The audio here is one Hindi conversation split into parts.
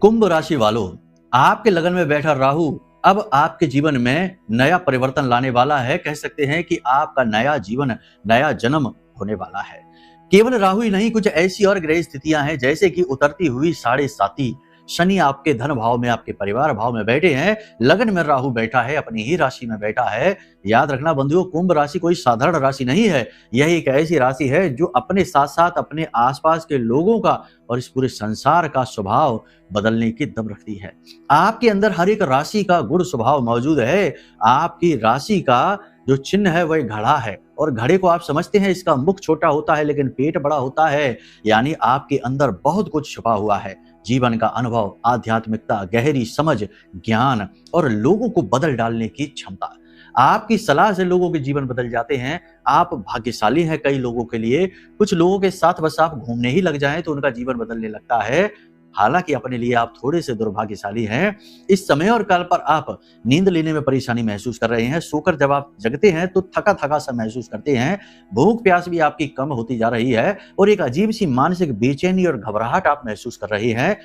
कुंभ राशि वालों, आपके लगन में बैठा राहु अब आपके जीवन में नया परिवर्तन लाने वाला है। कह सकते हैं कि आपका नया जीवन, नया जन्म होने वाला है। केवल राहु ही नहीं, कुछ ऐसी और ग्रह स्थितियां हैं जैसे कि उतरती हुई साढ़े साती शनि आपके धन भाव में, आपके परिवार भाव में बैठे हैं। लगन में राहु बैठा है, अपनी ही राशि में बैठा है। याद रखना बंधुओं, कुंभ राशि कोई साधारण राशि नहीं है। यह एक ऐसी राशि है जो अपने साथ साथ अपने आसपास के लोगों का और इस पूरे संसार का स्वभाव बदलने की दम रखती है। आपके अंदर हर एक राशि का गुण स्वभाव मौजूद है। आपकी राशि का जो चिन्ह है वह घड़ा है, और घड़े को आप समझते हैं, इसका मुख छोटा होता है लेकिन पेट बड़ा होता है। यानी आपके अंदर बहुत कुछ छुपा हुआ है। जीवन का अनुभव, आध्यात्मिकता, गहरी समझ, ज्ञान और लोगों को बदल डालने की क्षमता। आपकी सलाह से लोगों के जीवन बदल जाते हैं। आप भाग्यशाली हैं कई लोगों के लिए। कुछ लोगों के साथ बस आप घूमने ही लग जाएं तो उनका जीवन बदलने लगता है। हालांकि अपने लिए आप थोड़े से दुर्भाग्यशाली हैं। इस समय और काल पर आप नींद लेने में परेशानी महसूस कर रहे हैं। सोकर जब आप जगते हैं तो थका थका सा महसूस करते हैं। भूख प्यास भी आपकी कम होती जा रही है और एक अजीब सी मानसिक बेचैनी और घबराहट आप महसूस कर रहे हैं।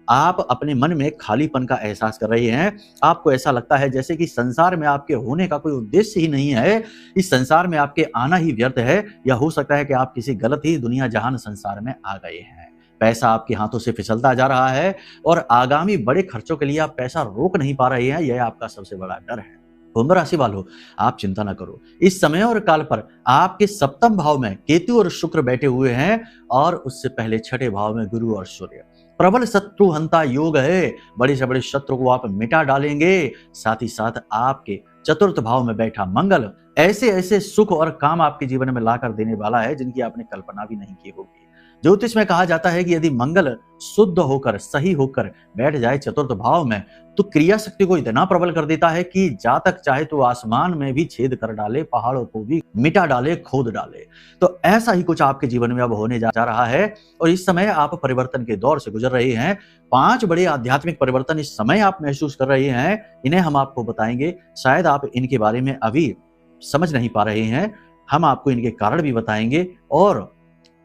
आप अपने मन में खालीपन का एहसास कर रहे हैं। आपको ऐसा लगता है जैसे कि संसार में आपके होने का कोई उद्देश्य ही नहीं है। इस संसार में आपके आना ही व्यर्थ है, या हो सकता है कि आप किसी गलत ही दुनिया जहान संसार में आ गए हैं। पैसा आपके हाथों से फिसलता जा रहा है और आगामी बड़े खर्चों के लिए आप पैसा रोक नहीं पा रहे हैं। यह आपका सबसे बड़ा डर है। कुंभ राशि वालों, आप चिंता न करो। इस समय और काल पर आपके सप्तम भाव में केतु और शुक्र बैठे हुए हैं, और उससे पहले छठे भाव में गुरु और सूर्य। प्रबल शत्रु हंता योग है। बड़े से बड़े शत्रु को आप मिटा डालेंगे। साथ ही साथ आपके चतुर्थ भाव में बैठा मंगल ऐसे ऐसे सुख और काम आपके जीवन में लाकर देने वाला है जिनकी आपने कल्पना भी नहीं की होगी। ज्योतिष में कहा जाता है कि यदि मंगल शुद्ध होकर, सही होकर बैठ जाए चतुर्थ भाव में, तो क्रिया शक्ति को इतना प्रबल कर देता है कि जातक चाहे तो आसमान में भी छेद कर डाले, पहाड़ों को भी मिटा डाले, खोद डाले। तो ऐसा ही कुछ आपके जीवन में अब होने जा रहा है, और इस समय आप परिवर्तन के दौर से गुजर रहे हैं। 5 बड़े आध्यात्मिक परिवर्तन इस समय आप महसूस कर रहे हैं। इन्हें हम आपको बताएंगे। शायद आप इनके बारे में अभी समझ नहीं पा रहे हैं। हम आपको इनके कारण भी बताएंगे और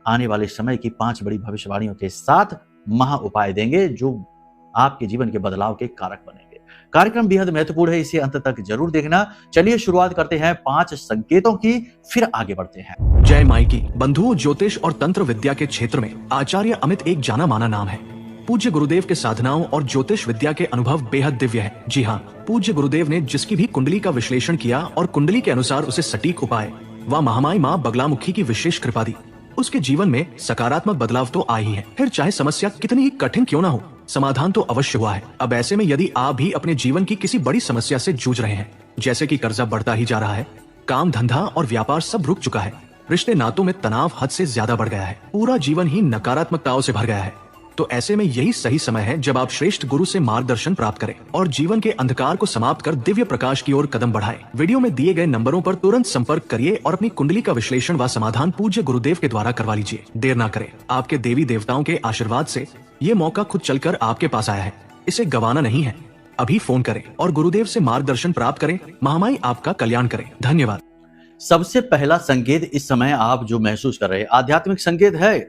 आने वाले समय की 5 बड़ी भविष्यवाणियों के साथ महा उपाय देंगे जो आपके जीवन के बदलाव के कारक बनेंगे। कार्यक्रम बेहद महत्वपूर्ण है, इसे अंत तक जरूर देखना। चलिए शुरुआत करते हैं 5 संकेतों की, फिर आगे बढ़ते हैं। जय माई की। बंधुओं, ज्योतिष और तंत्र विद्या के क्षेत्र में आचार्य अमित एक जाना माना नाम है। पूज्य गुरुदेव के साधनाओं और ज्योतिष विद्या के अनुभव बेहद दिव्य है। जी हाँ, पूज्य गुरुदेव ने जिसकी भी कुंडली का विश्लेषण किया और कुंडली के अनुसार उसे सटीक उपाय व महामाई माँ बगलामुखी की विशेष कृपा दी, उसके जीवन में सकारात्मक बदलाव तो आए ही है। फिर चाहे समस्या कितनी ही कठिन क्यों ना हो, समाधान तो अवश्य हुआ है। अब ऐसे में यदि आप भी अपने जीवन की किसी बड़ी समस्या से जूझ रहे हैं, जैसे कि कर्जा बढ़ता ही जा रहा है, काम धंधा और व्यापार सब रुक चुका है, रिश्ते नातों में तनाव हद से ज्यादा बढ़ गया है, पूरा जीवन ही नकारात्मकताओं से भर गया है, तो ऐसे में यही सही समय है जब आप श्रेष्ठ गुरु से मार्गदर्शन प्राप्त करें और जीवन के अंधकार को समाप्त कर दिव्य प्रकाश की ओर कदम बढ़ाएं। वीडियो में दिए गए नंबरों पर तुरंत संपर्क करिए और अपनी कुंडली का विश्लेषण व समाधान पूज्य गुरुदेव के द्वारा करवा लीजिए। देर ना करें। आपके देवी देवताओं के आशीर्वाद से ये मौका खुद चलकर आपके पास आया है, इसे गंवाना नहीं है। अभी फोन करें और गुरुदेव से मार्गदर्शन प्राप्त करें। महामाई आपका कल्याण करें। धन्यवाद। सबसे पहला संकेत इस समय आप जो महसूस कर रहे हैं आध्यात्मिक संकेत है,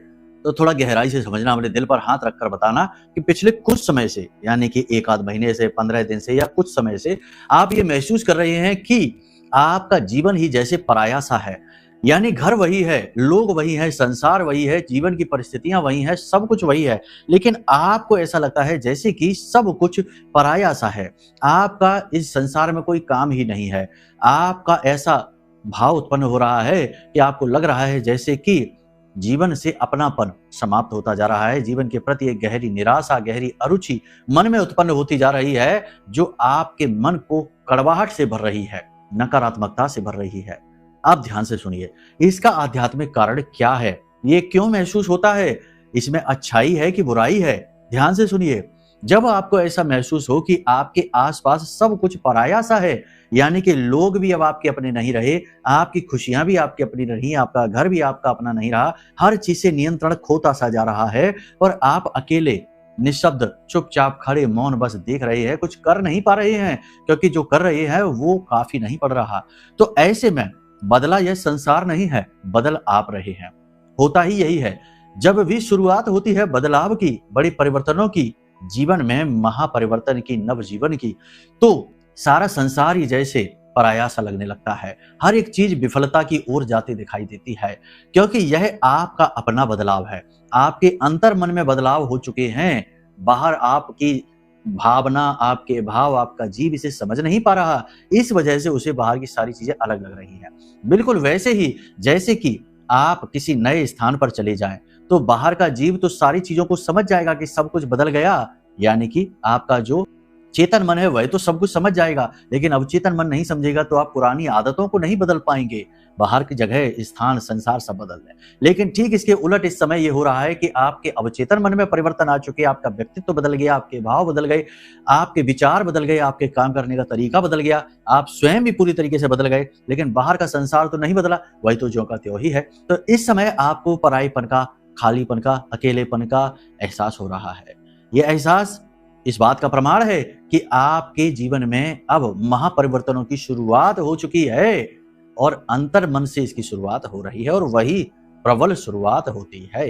तो थोड़ा गहराई से समझना, अपने दिल पर हाथ रखकर बताना कि पिछले कुछ समय से, यानी कि 1 आध महीने से, 15 दिन से या कुछ समय से आप ये महसूस कर रहे हैं कि आपका जीवन ही जैसे पराया सा है। यानी घर वही है, लोग वही है, संसार वही है, जीवन की परिस्थितियां वही है, सब कुछ वही है, लेकिन आपको ऐसा लगता है जैसे कि सब कुछ पराया सा है। आपका इस संसार में कोई काम ही नहीं है। आपका ऐसा भाव उत्पन्न हो रहा है कि आपको लग रहा है जैसे कि जीवन से अपनापन समाप्त होता जा रहा है। जीवन के प्रति एक गहरी निराशा, गहरी अरुचि मन में उत्पन्न होती जा रही है, जो आपके मन को कड़वाहट से भर रही है, नकारात्मकता से भर रही है। आप ध्यान से सुनिए, इसका आध्यात्मिक कारण क्या है, ये क्यों महसूस होता है, इसमें अच्छाई है कि बुराई है। ध्यान से सुनिए। जब आपको ऐसा महसूस हो कि आपके आसपास सब कुछ पराया सा है, यानी कि लोग भी अब आपके अपने नहीं रहे, आपकी खुशियां भी आपकी अपनी नहीं, आपका घर भी आपका अपना नहीं रहा, हर चीज से नियंत्रण खोता सा जा रहा है और आप अकेले निशब्द चुपचाप खड़े मौन बस देख रहे हैं, कुछ कर नहीं पा रहे हैं, क्योंकि जो कर रहे हैं वो काफी नहीं पड़ रहा। तो ऐसे में बदला यह संसार नहीं है, बदल आप रहे हैं। होता ही यही है, जब भी शुरुआत होती है बदलाव की, बड़े परिवर्तनों की, जीवन में महापरिवर्तन की, नवजीवन की, तो सारा संसार ही जैसे पराया सा लगने लगता है। हर एक चीज विफलता की ओर जाती दिखाई देती है, क्योंकि यह आपका अपना बदलाव है। आपके अंतर मन में बदलाव हो चुके हैं। बाहर आपकी भावना, आपके भाव, आपका जीव इसे समझ नहीं पा रहा, इस वजह से उसे बाहर की सारी चीजें अलग लग रही हैं। बिल्कुल वैसे ही जैसे कि आप किसी नए स्थान पर चले जाएं, तो बाहर का जीव तो सारी चीजों को समझ जाएगा कि सब कुछ बदल गया, यानी कि आपका जो चेतन मन है वह तो सब कुछ समझ जाएगा, लेकिन अवचेतन मन नहीं समझेगा तो आप पुरानी आदतों को नहीं बदल पाएंगे। बाहर की जगह, स्थान, संसार सब बदल है। लेकिन ठीक इसके उलट इस समय ये हो रहा है कि आपके अवचेतन मन में परिवर्तन आ चुके, आपका व्यक्तित्व बदल गया, आपके भाव बदल गए, आपके विचार बदल गए, आपके काम करने का तरीका बदल गया, आप स्वयं भी पूरी तरीके से बदल गए, लेकिन बाहर का संसार तो नहीं बदला, वही तो ज्यों का त्यों ही है। तो इस समय आपको पराईपन का, खालीपन का, अकेलेपन का एहसास हो रहा है। यह एहसास इस बात का प्रमाण है कि आपके जीवन में अब महापरिवर्तनों की शुरुआत हो चुकी है और अंतर मन से इसकी शुरुआत हो रही है और वही प्रबल शुरुआत होती है।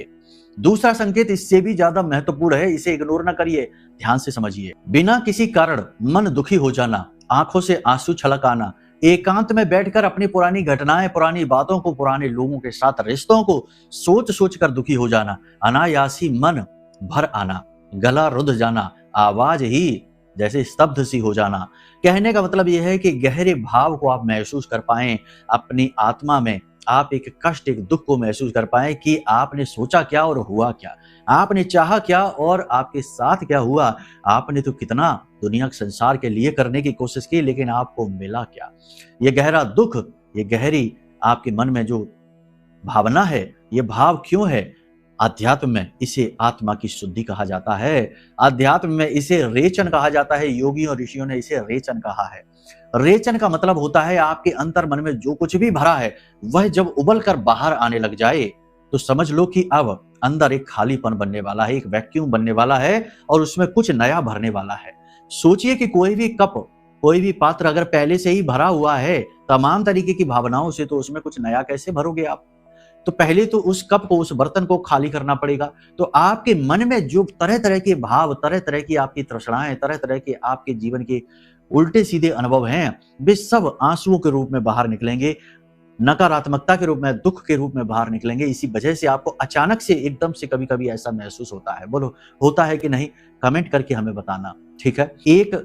दूसरा संकेत इससे भी ज्यादा महत्वपूर्ण है, इसे इग्नोर ना करिए, ध्यान से समझिए। बिना किसी कारण मन दुखी हो जाना, आंखों से आंसू छलक आना, एकांत में बैठकर अपनी पुरानी घटनाएं, पुरानी बातों को, पुराने लोगों के साथ रिश्तों को सोच सोच कर दुखी हो जाना, अनायासी मन भर आना, गला रुध जाना, आवाज ही जैसे स्तब्ध सी हो जाना। कहने का मतलब यह है कि गहरे भाव को आप महसूस कर पाएं, अपनी आत्मा में आप एक कष्ट, एक दुख को महसूस कर पाएं कि आपने सोचा क्या और हुआ क्या, आपने चाहा क्या और आपके साथ क्या हुआ। आपने तो कितना दुनिया संसार के लिए करने की कोशिश की, लेकिन आपको मिला क्या। ये गहरा दुख, ये गहरी आपके मन में जो भावना है, ये भाव क्यों है? अध्यात्म में इसे आत्मा की शुद्धि कहा जाता है, अध्यात्म में इसे रेचन कहा जाता है। योगियों और ऋषियों ने इसे रेचन कहा है। रेचन का मतलब होता है आपके अंतर मन में जो कुछ भी भरा है वह जब उबल कर बाहर आने लग जाए तो समझ लो कि अब अंदर एक खालीपन बनने वाला है, एक वैक्यूम बनने वाला है और उसमें कुछ नया भरने वाला है। सोचिए कि कोई भी कप, कोई भी पात्र अगर पहले से ही भरा हुआ है तमाम तरीके की भावनाओं से, तो उसमें कुछ नया कैसे भरोगे आप? तो पहले तो उस कप को, उस बर्तन को खाली करना पड़ेगा। तो आपके मन में जो तरह तरह के भाव, तरह तरह की आपकी तृष्णाएं, तरह तरह के आपके जीवन के उल्टे सीधे अनुभव हैं, वे सब आंसुओं के रूप में बाहर निकलेंगे, नकारात्मकता के रूप में, दुख के रूप में बाहर निकलेंगे। इसी वजह से आपको अचानक से, एकदम से कभी कभी ऐसा महसूस होता है। बोलो होता है कि नहीं? कमेंट करके हमें बताना, ठीक है। एक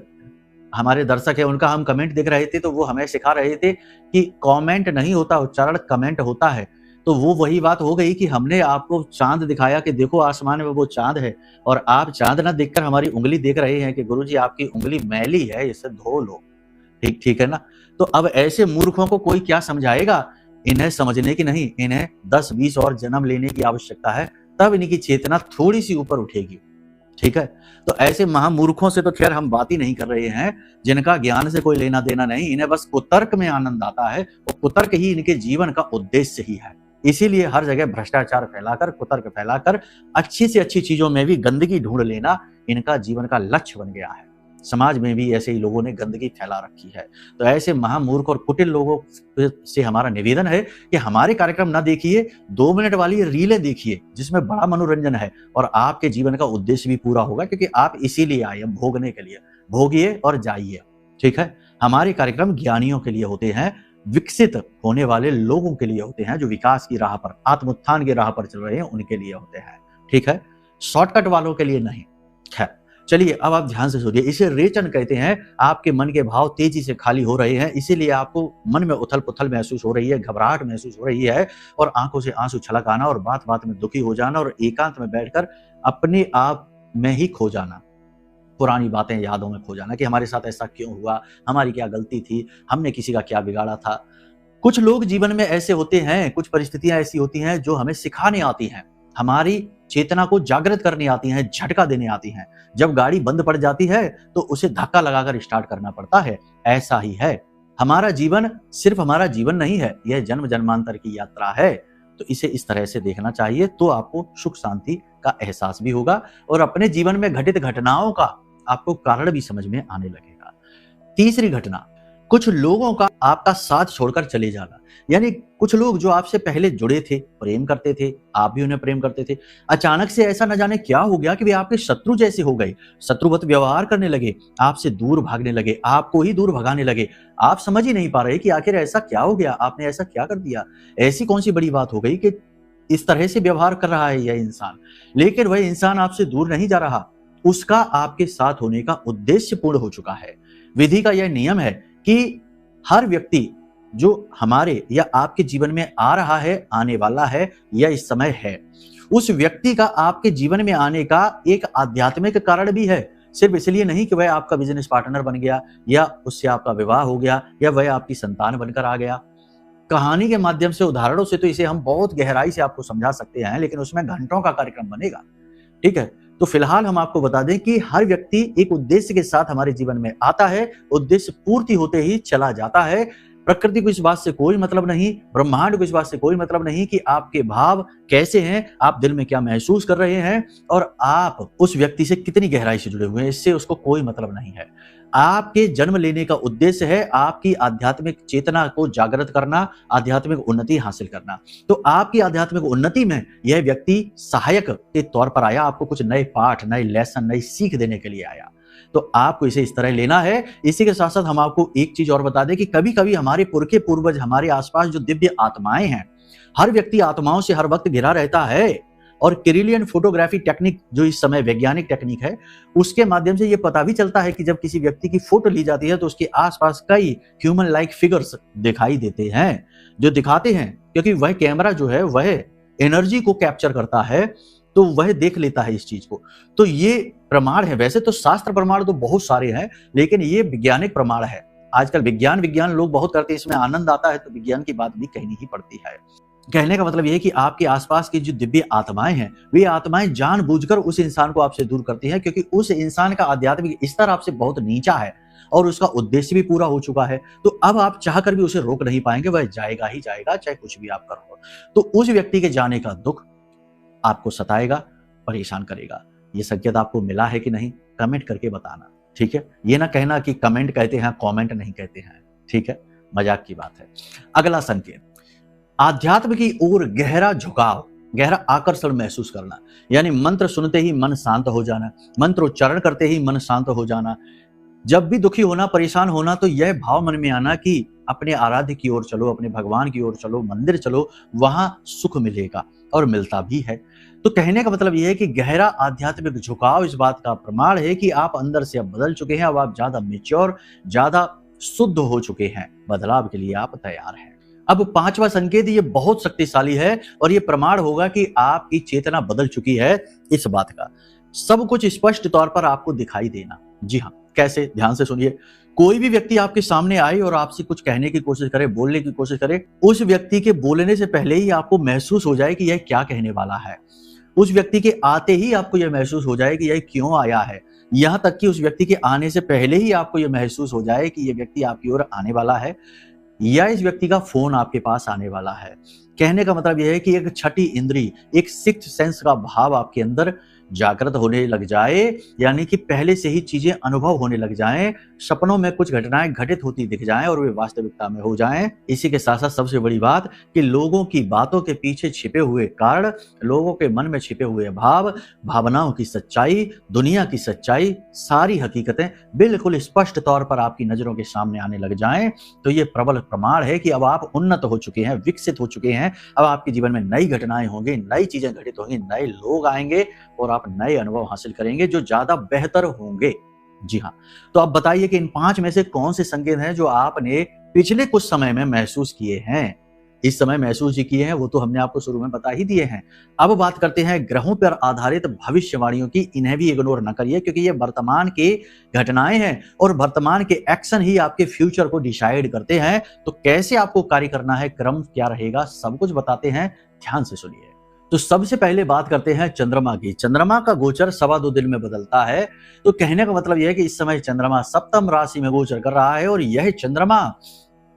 हमारे दर्शक है, उनका हम कमेंट देख रहे थे तो वो हमें सिखा रहे थे कि कमेंट नहीं होता, उच्चारण कमेंट होता है। तो वो वही बात हो गई कि हमने आपको चांद दिखाया कि देखो आसमान में वो चांद है, और आप चांद ना देखकर हमारी उंगली देख रहे हैं कि गुरुजी आपकी उंगली मैली है, इसे धो लो। ठीक ठीक है ना? तो अब ऐसे मूर्खों को कोई क्या समझाएगा? इन्हें समझने की नहीं, इन्हें 10-20 और जन्म लेने की आवश्यकता है, तब इनकी चेतना थोड़ी सी ऊपर उठेगी। ठीक है, तो ऐसे महामूर्खों से तो खैर हम बात ही नहीं कर रहे हैं, जिनका ज्ञान से कोई लेना देना नहीं। इन्हें बस कुतर्क में आनंद आता है और कुतर्क ही इनके जीवन का उद्देश्य ही है। इसीलिए हर जगह भ्रष्टाचार फैलाकर, कुतर्क फैलाकर, अच्छी से अच्छी चीजों में भी गंदगी ढूंढ लेना इनका जीवन का लक्ष्य बन गया है। समाज में भी ऐसे ही लोगों ने गंदगी फैला रखी है। तो ऐसे महामूर्ख और कुटिल लोगों से हमारा निवेदन है कि हमारे कार्यक्रम ना देखिए, 2 मिनट वाली रीलें देखिए जिसमें बड़ा मनोरंजन है और आपके जीवन का उद्देश्य भी पूरा होगा, क्योंकि आप इसीलिए आए हैं, भोगने के लिए। भोगिए और जाइए, ठीक है। हमारे कार्यक्रम ज्ञानियों के लिए होते हैं, विकसित होने वाले लोगों के लिए होते हैं, जो विकास की राह पर, आत्मोत्थान की राह पर चल रहे हैं, उनके लिए होते हैं, ठीक है। शॉर्टकट वालों के लिए नहीं। खैर चलिए, अब आप ध्यान से सुनिए। इसे रेचन कहते हैं। आपके मन के भाव तेजी से खाली हो रहे हैं, इसीलिए आपको मन में उथल पुथल महसूस हो रही है, घबराहट महसूस हो रही है और आंखों से आंसू छलक आना और बात बात में दुखी हो जाना और एकांत में बैठकर अपने आप में ही खो जाना, पुरानी बातें यादों में खो जाना कि हमारे साथ ऐसा क्यों हुआ, हमारी क्या गलती थी, हमने किसी का क्या बिगाड़ा था। कुछ लोग जीवन में ऐसे होते हैं, कुछ परिस्थितियां ऐसी होती हैं जो हमें सिखाने आती हैं, हमारी चेतना को जागृत करने आती हैं, झटका देने आती हैं। जब गाड़ी बंद पड़ जाती है तो उसे धक्का लगाकर स्टार्ट करना पड़ता है। ऐसा ही है हमारा जीवन। सिर्फ हमारा जीवन नहीं है, यह जन्म जन्मांतर की यात्रा है। तो इसे इस तरह से देखना चाहिए, तो आपको सुख शांति का एहसास भी होगा और अपने जीवन में घटित घटनाओं का आपको कारण भी समझ में आने लगेगा। तीसरी घटना, कुछ लोगों का आपका साथ छोड़कर चले जाना, यानी कुछ लोग जो आपसे पहले जुड़े थे, प्रेम करते थे, आप भी उन्हें प्रेम करते थे, अचानक से ऐसा न जाने क्या हो गया कि वे आपके शत्रु जैसे हो गए, शत्रुवत व्यवहार करने लगे, आपसे दूर भागने लगे, आपको ही दूर भगाने लगे। आप समझ ही नहीं पा रहे कि आखिर ऐसा क्या हो गया, आपने ऐसा क्या कर दिया, ऐसी कौन सी बड़ी बात हो गई कि इस तरह से व्यवहार कर रहा है यह इंसान। लेकिन वह इंसान आपसे दूर नहीं जा रहा, उसका आपके साथ होने का उद्देश्य पूर्ण हो चुका है। विधि का यह नियम है कि हर व्यक्ति जो हमारे या आपके जीवन में आ रहा है, आने वाला है या इस समय है, उस व्यक्ति का आपके जीवन में आने का एक आध्यात्मिक कारण भी है। सिर्फ इसलिए नहीं कि वह आपका बिजनेस पार्टनर बन गया या उससे आपका विवाह हो गया या वह आपकी संतान बनकर आ गया। कहानी के माध्यम से, उदाहरणों से तो इसे हम बहुत गहराई से आपको समझा सकते हैं, लेकिन उसमें घंटों का कार्यक्रम बनेगा। ठीक है, तो फिलहाल हम आपको बता दें कि हर व्यक्ति एक उद्देश्य के साथ हमारे जीवन में आता है, उद्देश्य पूर्ति होते ही चला जाता है। प्रकृति को इस बात से कोई मतलब नहीं, ब्रह्मांड को इस बात से कोई मतलब नहीं कि आपके भाव कैसे हैं, आप दिल में क्या महसूस कर रहे हैं और आप उस व्यक्ति से कितनी गहराई से जुड़े हुए हैं, इससे उसको कोई मतलब नहीं है। आपके जन्म लेने का उद्देश्य है आपकी आध्यात्मिक चेतना को जागृत करना, आध्यात्मिक उन्नति हासिल करना। तो आपकी आध्यात्मिक उन्नति में यह व्यक्ति सहायक के तौर पर आया, आपको कुछ नए पाठ, नए लेसन, नई सीख देने के लिए आया। तो आपको इसे इस तरह लेना है। इसी के साथ साथ हम आपको एक चीज और बता दें कि कभी कभी हमारे पुरखे पूर्वज, हमारे आसपास जो दिव्य आत्माएं हैं, हर व्यक्ति आत्माओं से हर वक्त घिरा रहता है। और किरिलियन फोटोग्राफी टेक्निक जो इस समय वैज्ञानिक टेक्निक है, उसके माध्यम से यह पता भी चलता है कि जब किसी व्यक्ति की फोटो ली जाती है तो उसके आसपास कई ह्यूमन लाइक फिगर्स दिखाई देते हैं, जो दिखाते हैं क्योंकि वह कैमरा जो है वह एनर्जी को कैप्चर करता है, तो वह देख लेता है इस चीज को। तो ये प्रमाण है। वैसे तो शास्त्र प्रमाण तो बहुत सारे हैं, लेकिन ये वैज्ञानिक प्रमाण है। आजकल विज्ञान लोग बहुत करते हैं, इसमें आनंद आता है, तो विज्ञान की बात भी कहनी ही पड़ती है। कहने का मतलब यह है कि आपके आसपास की जो दिव्य आत्माएं हैं, वे आत्माएं जानबूझकर उस इंसान को आपसे दूर करती हैं, क्योंकि उस इंसान का आध्यात्मिक स्तर आपसे बहुत नीचा है और उसका उद्देश्य भी पूरा हो चुका है। तो अब आप चाहकर भी उसे रोक नहीं पाएंगे, वह जाएगा ही जाएगा, चाहे कुछ भी आप करो। तो उस व्यक्ति के जाने का दुख आपको सताएगा, परेशान करेगा। ये संकेत आपको मिला है कि नहीं, कमेंट करके बताना। ठीक है, ये ना कहना कि कमेंट कहते हैं, कमेंट नहीं कहते हैं। ठीक है, मजाक की बात है। अगला संकेत, आध्यात्म की ओर गहरा झुकाव, गहरा आकर्षण महसूस करना, यानी मंत्र सुनते ही मन शांत हो जाना, मंत्र उच्चारण करते ही मन शांत हो जाना। जब भी दुखी होना, परेशान होना, तो यह भाव मन में आना कि अपने आराध्य की ओर चलो, अपने भगवान की ओर चलो, मंदिर चलो, वहां सुख मिलेगा और मिलता भी है। तो कहने का मतलब यह है कि गहरा आध्यात्मिक झुकाव इस बात का प्रमाण है कि आप अंदर से अब बदल चुके हैं, अब आप ज्यादा मैच्योर, ज्यादा शुद्ध हो चुके हैं, बदलाव के लिए आप तैयार हैं। अब पांचवा संकेत, ये बहुत शक्तिशाली है और ये प्रमाण होगा कि आपकी चेतना बदल चुकी है इस बात का। सब कुछ स्पष्ट तौर पर आपको दिखाई देना। जी हाँ, कैसे? ध्यान से सुनिए। कोई भी व्यक्ति आपके सामने आए और आपसे कुछ कहने की कोशिश करे, बोलने की कोशिश करे, उस व्यक्ति के बोलने से पहले ही आपको महसूस हो जाए कि यह क्या कहने वाला है। उस व्यक्ति के आते ही आपको यह महसूस हो जाए कि यह क्यों आया है। यहां तक कि उस व्यक्ति के आने से पहले ही आपको यह महसूस हो जाए कि यह व्यक्ति आपकी ओर आने वाला है या इस व्यक्ति का फोन आपके पास आने वाला है। कहने का मतलब यह है कि एक छठी इंद्री, एक सिक्स्थ सेंस का भाव आपके अंदर जागृत होने लग जाए, यानी कि पहले से ही चीजें अनुभव होने लग जाएं, सपनों में कुछ घटनाएं घटित होती दिख जाएं और वे वास्तविकता में हो जाएं। इसी के साथ साथ सबसे बड़ी बात कि लोगों की बातों के पीछे छिपे हुए कारण, लोगों के मन में छिपे हुए भाव, भावनाओं की सच्चाई, दुनिया की सच्चाई, सारी हकीकतें बिल्कुल स्पष्ट तौर पर आपकी नजरों के सामने आने लग जाएं। तो ये प्रबल प्रमाण है कि अब आप उन्नत हो चुके हैं, विकसित हो चुके हैं। अब आपके जीवन में नई घटनाएं होंगी, नई चीजें घटित होंगी, नए लोग आएंगे और आप नए अनुभव हासिल करेंगे जो ज्यादा बेहतर होंगे। जी हाँ, तो आप बताइए कि इन 5 में से कौन से संकेत हैं जो आपने पिछले कुछ समय में महसूस किए हैं। इस समय महसूस ही किए हैं वो तो हमने आपको शुरू में बता ही दिए हैं। अब बात करते हैं ग्रहों पर आधारित भविष्यवाणियों की। इन्हें भी इग्नोर न करिए, क्योंकि ये वर्तमान की घटनाएं हैं और वर्तमान के एक्शन ही आपके फ्यूचर को डिसाइड करते हैं। तो कैसे आपको कार्य करना है, क्रम क्या रहेगा, सब कुछ बताते हैं, ध्यान से सुनिए। तो सबसे पहले बात करते हैं चंद्रमा की। चंद्रमा का गोचर 2.25 दिन में बदलता है। तो कहने का मतलब यह है कि इस समय चंद्रमा सप्तम राशि में गोचर कर रहा है और यह चंद्रमा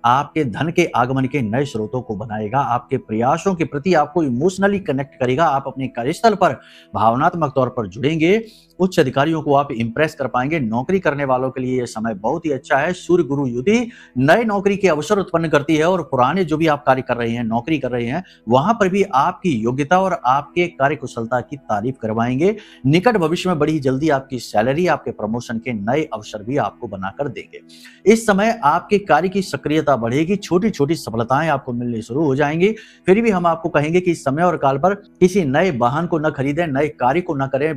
आपके धन के आगमन के नए स्रोतों को बनाएगा, आपके प्रयासों के प्रति आपको इमोशनली कनेक्ट करेगा। आप अपने कार्यस्थल पर भावनात्मक तौर पर जुड़ेंगे, उच्च अधिकारियों को आप इंप्रेस कर पाएंगे। नौकरी करने वालों के लिए यह समय बहुत ही अच्छा है। सूर्य गुरु युति नए नौकरी के अवसर उत्पन्न करती है और पुराने जो भी आप कार्य कर रहे हैं, नौकरी कर रहे हैं, वहां पर भी आपकी योग्यता और आपके कार्य कुशलता की तारीफ करवाएंगे। निकट भविष्य में बड़ी जल्दी आपकी सैलरी, आपके प्रमोशन के नए अवसर भी आपको बनाकर देंगे। इस समय आपके कार्य की सक्रियता बढ़ेगी, छोटी छोटी सफलताएं आपको मिलनी शुरू हो जाएंगी। फिर भी हम आपको कहेंगे कि इस समय और काल पर किसी नए वाहन को न खरीदें, नए कार्य को न करें,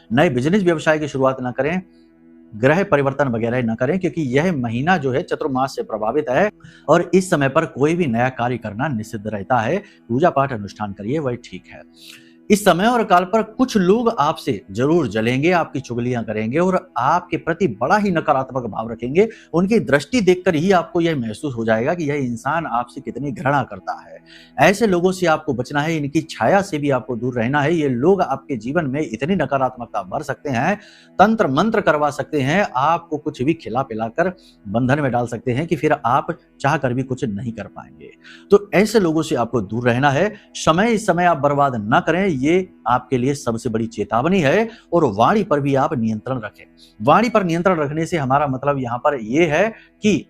नए बिजनेस व्यवसाय की शुरुआत न करें, ग्रह परिवर्तन वगैरह न करें, क्योंकि यह महीना जो है चतुर्मास से प्रभावित है और इस समय पर कोई भी नया कार्य करना निषिद्ध रहता है। पूजा पाठ अनुष्ठान करिए, वही ठीक है। इस समय और काल पर कुछ लोग आपसे जरूर जलेंगे, आपकी चुगलियां करेंगे और आपके प्रति बड़ा ही नकारात्मक भाव रखेंगे। उनकी दृष्टि देखकर ही आपको यह महसूस हो जाएगा कि यह इंसान आपसे कितनी घृणा करता है। ऐसे लोगों से आपको बचना है, इनकी छाया से भी आपको दूर रहना है। ये लोग आपके जीवन में इतनी नकारात्मकता भर सकते हैं, तंत्र मंत्र करवा सकते हैं, आपको कुछ भी खिला पिलाकर बंधन में डाल सकते हैं कि फिर आप चाह कर भी कुछ नहीं कर पाएंगे। तो ऐसे लोगों से आपको दूर रहना है। समय इस समय आप बर्बाद ना करें, ये आपके लिए सबसे बड़ी चेतावनी है। और वाणी पर भी आप नियंत्रण रखें। वाणी पर नियंत्रण रखने से हमारा मतलब यहाँ पर यह है कि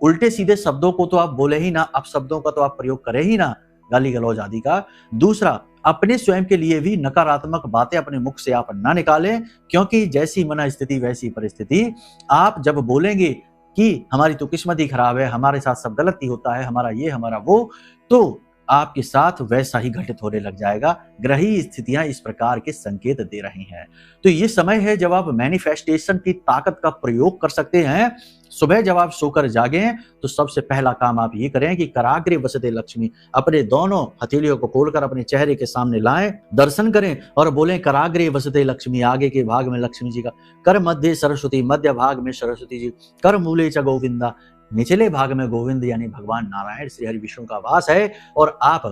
उल्टे सीधे शब्दों को तो आप बोले ही ना, अपशब्दों का तो आप प्रयोग करें ही ना, गाली गलौज आदि का। दूसरा, अपने स्वयं के लिए भी नकारात्मक बातें अपने मुख से आप ना निकालें, क्योंकि जैसी मन स्थिति वैसी परिस्थिति। आप जब बोलेंगे कि हमारी तो किस्मत ही खराब है, हमारे साथ सब गलत ही होता है, हमारा ये हमारा वो, तो आपके साथ वैसा ही घटित होने लग जाएगा। ग्रही स्थितियां इस प्रकार के संकेत दे रही हैं। तो ये समय है जब आप मैनिफेस्टेशन की ताकत का प्रयोग कर सकते हैं। सुबह जब आप सोकर जागें तो सबसे पहला काम आप ये करें कि कराग्रे वसते लक्ष्मी, अपने दोनों हथेलियों को खोलकर अपने चेहरे के सामने लाएं, दर्शन करें और बोलें कराग्रे वसते लक्ष्मी। आगे के भाग में लक्ष्मी जी का, कर मध्य सरस्वती, मध्य भाग में सरस्वती जी, कर मूले च गोविंदा, निचले भाग में गोविंद यानी भगवान नारायण श्री हरि विष्णु का वास है। और आप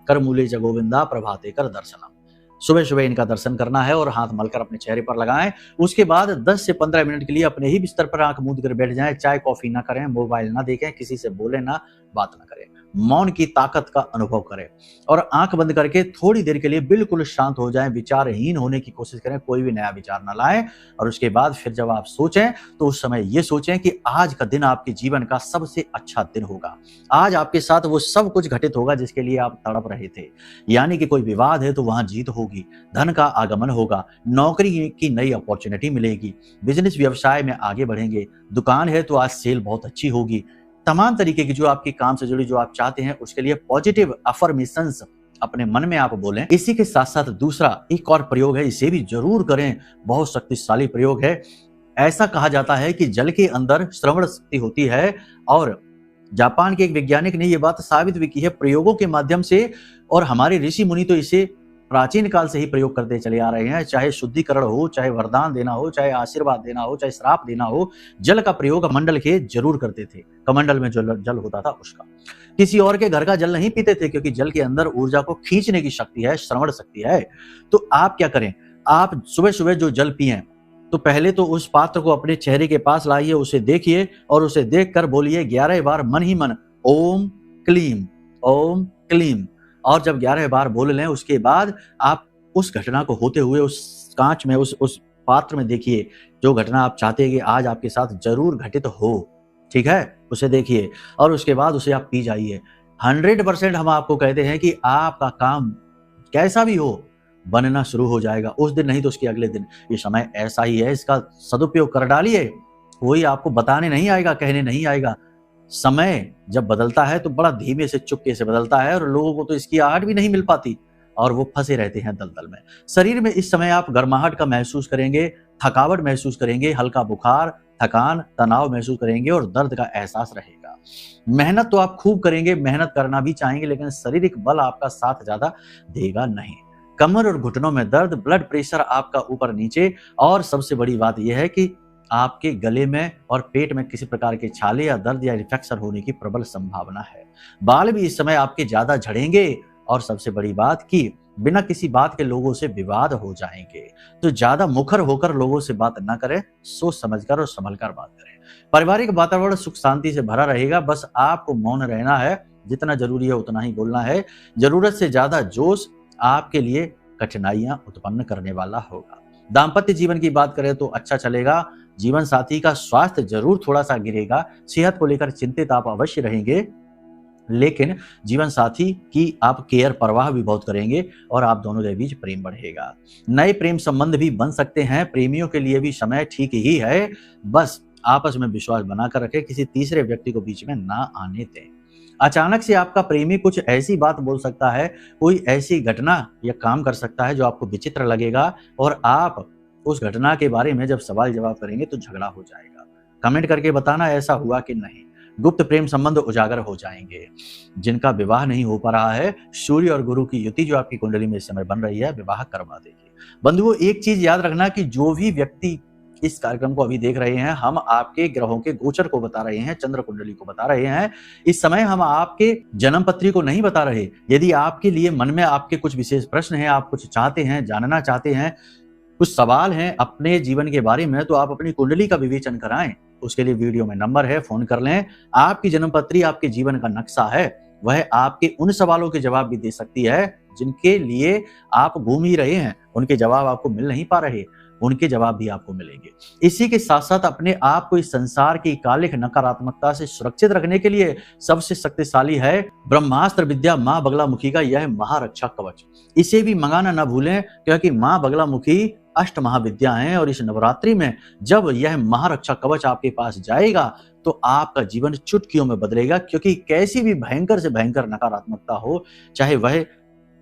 कर मूले च गोविंदा प्रभाते कर दर्शनम, सुबह सुबह इनका दर्शन करना है और हाथ मलकर अपने चेहरे पर लगाएं। उसके बाद 10 से 15 मिनट के लिए अपने ही बिस्तर पर आंख मूंद कर बैठ जाएं। चाय कॉफी ना करें, मोबाइल ना देखें, किसी से बोले ना, बात ना करें। मौन की ताकत का अनुभव करें और आंख बंद करके थोड़ी देर के लिए बिल्कुल शांत हो जाएं। विचारहीन होने की कोशिश करें, कोई भी नया विचार ना लाएं। और उसके बाद फिर जब आप सोचें तो उस समय ये सोचें कि आज का दिन आपके जीवन का सबसे अच्छा दिन होगा। आज आपके साथ वो सब कुछ घटित होगा जिसके लिए आप तड़प रहे थे। यानी कि कोई विवाद है तो वहां जीत होगी, धन का आगमन होगा, नौकरी की नई अपॉर्चुनिटी मिलेगी, बिजनेस व्यवसाय में आगे बढ़ेंगे, दुकान है तो आज सेल बहुत अच्छी होगी। तमाम तरीके की जो आपके काम से जुड़ी जो आप चाहते हैं उसके लिए पॉजिटिव अफर्मेशंस अपने मन में आप बोलें। इसी के साथ साथ दूसरा एक और प्रयोग है, इसे भी जरूर करें, बहुत शक्तिशाली प्रयोग है। ऐसा कहा जाता है कि जल के अंदर श्रवण शक्ति होती है और जापान के एक वैज्ञानिक ने यह बात साबित भी की है प्रयोगों के माध्यम से। और हमारे ऋषि मुनि तो इसे प्राचीन काल से ही प्रयोग करते चले आ रहे हैं। चाहे शुद्धिकरण हो, चाहे वरदान देना हो, चाहे आशीर्वाद देना हो, चाहे श्राप देना हो, जल का प्रयोग कमंडल के जरूर करते थे। कमंडल में जो जल होता था उसका, किसी और के घर का जल नहीं पीते थे, क्योंकि जल के अंदर ऊर्जा को खींचने की शक्ति है, श्रवण शक्ति है। तो आप क्या करें, आप सुबह सुबह जो जल पिए तो पहले तो उस पात्र को अपने चेहरे के पास लाइए, उसे देखिए और उसे देखकर बोलिए 11 बार मन ही मन ओम क्लीम, ओम क्लीम। और जब 11 बार बोल लें उसके बाद आप उस घटना को होते हुए उस कांच में, उस पात्र में देखिए जो घटना आप चाहते हैं कि आज आपके साथ जरूर घटित हो। ठीक है, उसे देखिए और उसके बाद उसे आप पी जाइए। 100% हम आपको कहते हैं कि आपका काम कैसा भी हो बनना शुरू हो जाएगा उस दिन, नहीं तो उसके अगले दिन। ये समय ऐसा ही है, इसका सदुपयोग कर डालिए। कोई आपको बताने नहीं आएगा, कहने नहीं आएगा। समय जब बदलता है तो बड़ा धीमे से, चुपके से बदलता है और लोगों को तो इसकी आहट भी नहीं मिल पाती और वो फंसे रहते हैं दलदल में। शरीर में इस समय आप गर्माहट का महसूस करेंगे, थकावट महसूस करेंगे, हल्का बुखार, थकान, तनाव महसूस करेंगे और दर्द का एहसास रहेगा। मेहनत तो आप खूब करेंगे, मेहनत करना भी चाहेंगे, लेकिन शारीरिक बल आपका साथ ज्यादा देगा नहीं। कमर और घुटनों में दर्द, ब्लड प्रेशर आपका ऊपर नीचे, और सबसे बड़ी बात यह है कि आपके गले में और पेट में किसी प्रकार के छाले या दर्द या इन्फेक्शन होने की प्रबल संभावना है। बाल भी इस समय आपके ज्यादा झड़ेंगे और सबसे बड़ी बात कि बिना किसी बात के लोगों से विवाद हो जाएंगे। तो ज्यादा मुखर होकर लोगों से बात ना करें, सोच समझकर और संभल कर बात करें। पारिवारिक वातावरण सुख शांति से भरा रहेगा, बस आपको मौन रहना है, जितना जरूरी है उतना ही बोलना है। जरूरत से ज्यादा जोश आपके लिए कठिनाइयां उत्पन्न करने वाला होगा। दाम्पत्य जीवन की बात करें तो अच्छा चलेगा। जीवन साथी का स्वास्थ्य जरूर थोड़ा सा गिरेगा, सेहत को लेकर चिंतित आप अवश्य रहेंगे, लेकिन जीवन साथी की आप केयर परवाह भी बहुत करेंगे और आप दोनों के बीच प्रेम बढ़ेगा। नए प्रेम संबंध भी बन सकते हैं, प्रेमियों के लिए भी समय ठीक ही है। बस आपस में विश्वास बनाकर रखें, किसी तीसरे व्यक्ति को बीच में ना आने दें। अचानक से आपका प्रेमी कुछ ऐसी बात बोल सकता है, कोई ऐसी घटना या काम कर सकता है जो आपको विचित्र लगेगा, और आप उस घटना के बारे में जब सवाल जवाब करेंगे तो झगड़ा हो जाएगा। कमेंट करके बताना ऐसा हुआ कि नहीं। गुप्त प्रेम संबंध उजागर हो जाएंगे। जिनका विवाह नहीं हो पा रहा है, सूर्य और गुरु की युति जो आपकी कुंडली में इस समय बन रही है, विवाह करवा देगी। बंधुओं, एक चीज याद रखना कि जो भी व्यक्ति इस कार्यक्रम को अभी देख रहे हैं, हम आपके ग्रहों के गोचर को बता रहे हैं, चंद्र कुंडली को बता रहे हैं। इस समय हम आपके जन्म पत्री को नहीं बता रहे। यदि आपके लिए मन में आपके कुछ विशेष प्रश्न हैं, आप कुछ चाहते हैं, जानना चाहते हैं, कुछ सवाल हैं अपने जीवन के बारे में, तो आप अपनी कुंडली का विवेचन कराएं। उसके लिए वीडियो में नंबर है, फोन कर लें। आपकी जन्म पत्री आपके जीवन का नक्शा है, वह आपके उन सवालों के जवाब भी दे सकती है जिनके लिए आप घूम ही रहे हैं, उनके जवाब आपको मिल नहीं पा रहे, उनके जवाब भी आपको मिलेंगे। इसी के साथ साथ अपने आप को इस संसार की कालिक नकारात्मकता से सुरक्षित रखने के लिए सबसे शक्तिशाली है ब्रह्मास्त्र विद्या मां बगलामुखी का यह महारक्षा कवच। इसे भी मंगाना न भूलें, क्योंकि मां बगलामुखी अष्ट महाविद्या हैं, और इस नवरात्रि में जब यह महारक्षा कवच आपके पास जाएगा तो आपका जीवन चुटकियों में बदलेगा। क्योंकि कैसी भी भयंकर से भयंकर नकारात्मकता हो, चाहे वह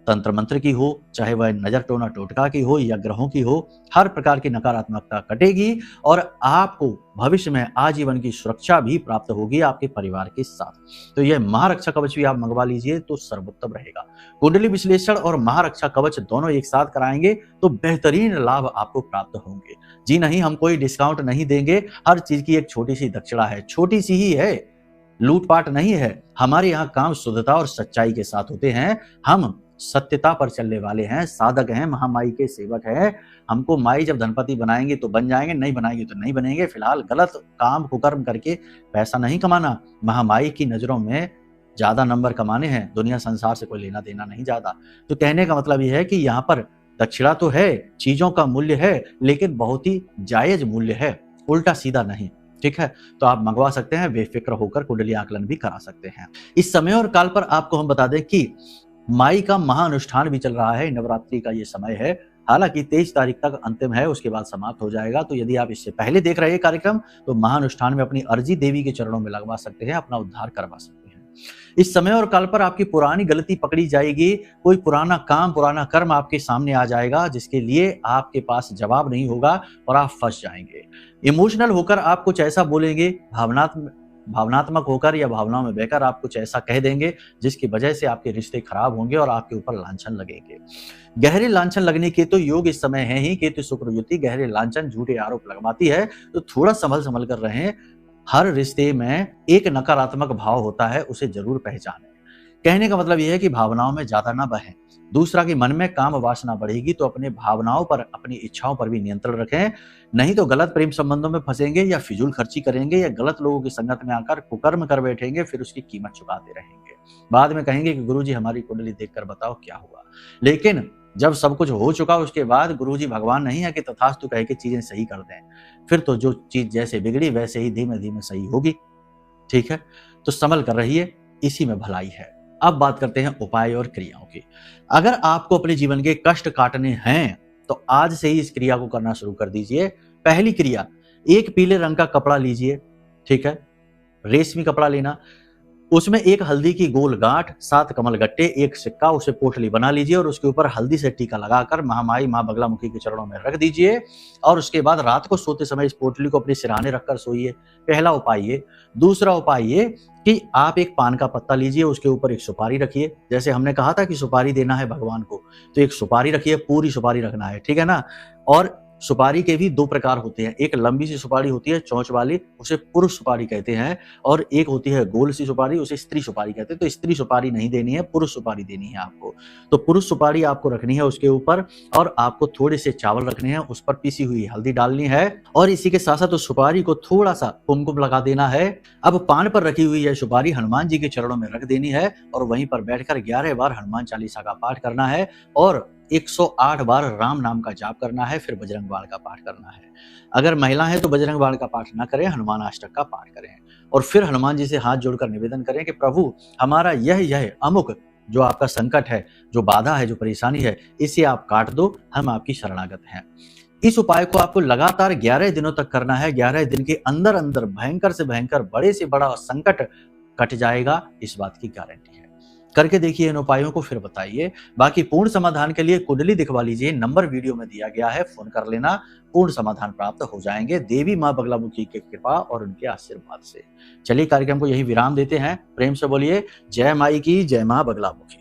तंत्र मंत्र की हो, चाहे वह नजर टोना टोटका की हो या ग्रहों की हो, हर प्रकार की नकारात्मकता कटेगी और आपको भविष्य में आजीवन की सुरक्षा भी प्राप्त होगी आपके परिवार के साथ। तो यह महारक्षा कवच भी आप मंगवा लीजिए तो सर्वोत्तम रहेगा। कुंडली विश्लेषण और महारक्षा कवच दोनों एक साथ कराएंगे तो बेहतरीन लाभ आपको प्राप्त होंगे। जी नहीं, हम कोई डिस्काउंट नहीं देंगे, हर चीज की एक छोटी सी दक्षिणा है, छोटी सी ही है, लूटपाट नहीं है। हमारे यहाँ काम शुद्धता और सच्चाई के साथ होते हैं। हम सत्यता पर चलने वाले हैं, साधक हैं, महामाई के सेवक हैं। हमको माई जब धनपति बनाएंगे तो बन जाएंगे, नहीं बनाएंगे तो नहीं बनेंगे। फिलहाल गलत काम कुकर्म करके पैसा नहीं कमाना, महामाई की नजरों में ज्यादा नंबर कमाने हैं, दुनिया संसार से कोई लेना देना नहीं ज्यादा। तो कहने का मतलब यह है कि यहाँ पर दक्षिणा तो है, चीजों का मूल्य है, लेकिन बहुत ही जायज मूल्य है, उल्टा सीधा नहीं। ठीक है, तो आप मंगवा सकते हैं, बेफिक्र होकर कुंडली आकलन भी करा सकते हैं। इस समय और काल पर आपको हम बता दें कि माई का महाअनुष्ठान भी चल रहा है, नवरात्रि का ये समय है। हालांकि 23 तारीख तक अंतिम है, उसके बाद समाप्त हो जाएगा। तो यदि आप इससे पहले देख रहे हैं कार्यक्रम तो महाअनुष्ठान में अपनी अर्जी देवी के चरणों में लगवा सकते हैं, अपना उद्धार करवा सकते हैं। इस समय और काल पर आपकी पुरानी गलती पकड़ी जाएगी, कोई पुराना काम, पुराना कर्म आपके सामने आ जाएगा जिसके लिए आपके पास जवाब नहीं होगा और आप फंस जाएंगे। इमोशनल होकर आप कुछ ऐसा बोलेंगे, भावनात्मक होकर या भावनाओं में बहकर आप कुछ ऐसा कह देंगे जिसकी वजह से आपके रिश्ते खराब होंगे और आपके ऊपर लांछन लगेंगे। गहरे लांछन लगने के तो योग इस समय है ही। केतु शुक्र युति गहरे लांछन, झूठे आरोप लगवाती है, तो थोड़ा संभल कर रहें। हर रिश्ते में एक नकारात्मक भाव होता है, उसे जरूर पहचानें। कहने का मतलब यह है कि भावनाओं में ज्यादा ना बहें। दूसरा कि मन में काम वासना बढ़ेगी तो अपने भावनाओं पर, अपनी इच्छाओं पर भी नियंत्रण रखें, नहीं तो गलत प्रेम संबंधों में फंसेंगे या फिजूल खर्ची करेंगे या गलत लोगों की संगत में आकर कुकर्म कर बैठेंगे, फिर उसकी कीमत चुकाते रहेंगे। बाद में कहेंगे कि गुरुजी हमारी कुंडली देखकर बताओ क्या हुआ। लेकिन जब सब कुछ हो चुका उसके बाद गुरुजी भगवान नहीं है कि तथास्तु कह के चीजें सही कर दें, फिर तो जो चीज जैसे बिगड़ी वैसे ही धीमे धीमे सही होगी। ठीक है, तो संभल कर रहिए, इसी में भलाई है। अब बात करते हैं उपाय और क्रियाओं की। अगर आपको अपने जीवन के कष्ट काटने हैं तो आज से ही इस क्रिया को करना शुरू कर दीजिए। पहली क्रिया, एक पीले रंग का कपड़ा लीजिए, ठीक है, रेशमी कपड़ा लेना, उसमें एक हल्दी की गोल गांठ, 7 कमल गट्टे, एक सिक्का, उसे पोटली बना लीजिए और उसके ऊपर हल्दी से टीका लगाकर महामाई मां बगलामुखी के चरणों में रख दीजिए। और उसके बाद रात को सोते समय इस पोटली को अपने सिरहाने रखकर सोइए। पहला उपाय ये। दूसरा उपाय ये कि आप एक पान का पत्ता लीजिए, उसके ऊपर एक सुपारी रखिए। जैसे हमने कहा था कि सुपारी देना है भगवान को, तो एक सुपारी रखिए, पूरी सुपारी रखना है, ठीक है ना। और सुपारी के भी दो प्रकार होते हैं। एक लंबी सी सुपारी होती है चोंच वाली, उसे पुरुष सुपारी कहते हैं, और एक होती है गोल सी सुपारी, उसे स्त्री सुपारी कहते हैं। तो स्त्री सुपारी नहीं देनी है, पुरुष सुपारी देनी है आपको। तो पुरुष सुपारी आपको रखनी है उसके ऊपर, और आपको थोड़े से चावल रखने हैं, उस पर पीसी हुई हल्दी डालनी है, और इसी के साथ साथ उस सुपारी को थोड़ा सा कुमकुम लगा देना है। अब पान पर रखी हुई यह सुपारी हनुमान जी के चरणों में रख देनी है, और वहीं पर बैठकर 11 बार हनुमान चालीसा का पाठ करना है, और 108 बार राम नाम का जाप करना है, फिर बजरंग बाण का पाठ करना है। अगर महिला है तो बजरंग बाण का पाठ ना करें, हनुमान अष्टक का पाठ करें, और फिर हनुमान जी से हाथ जोड़कर निवेदन करें कि प्रभु हमारा यह अमुक जो आपका संकट है, जो बाधा है, जो परेशानी है, इसे आप काट दो, हम आपकी शरणागत हैं। इस उपाय को आपको लगातार 11 दिनों तक करना है। 11 दिन के अंदर अंदर भयंकर से भयंकर, बड़े से बड़ा संकट कट जाएगा, इस बात की गारंटी है। करके देखिए इन उपायों को, फिर बताइए। बाकी पूर्ण समाधान के लिए कुंडली दिखवा लीजिए, नंबर वीडियो में दिया गया है, फोन कर लेना, पूर्ण समाधान प्राप्त हो जाएंगे देवी माँ बगलामुखी की कृपा और उनके आशीर्वाद से। चलिए कार्यक्रम को यही विराम देते हैं। प्रेम से बोलिए जय माई की, जय माँ बगलामुखी।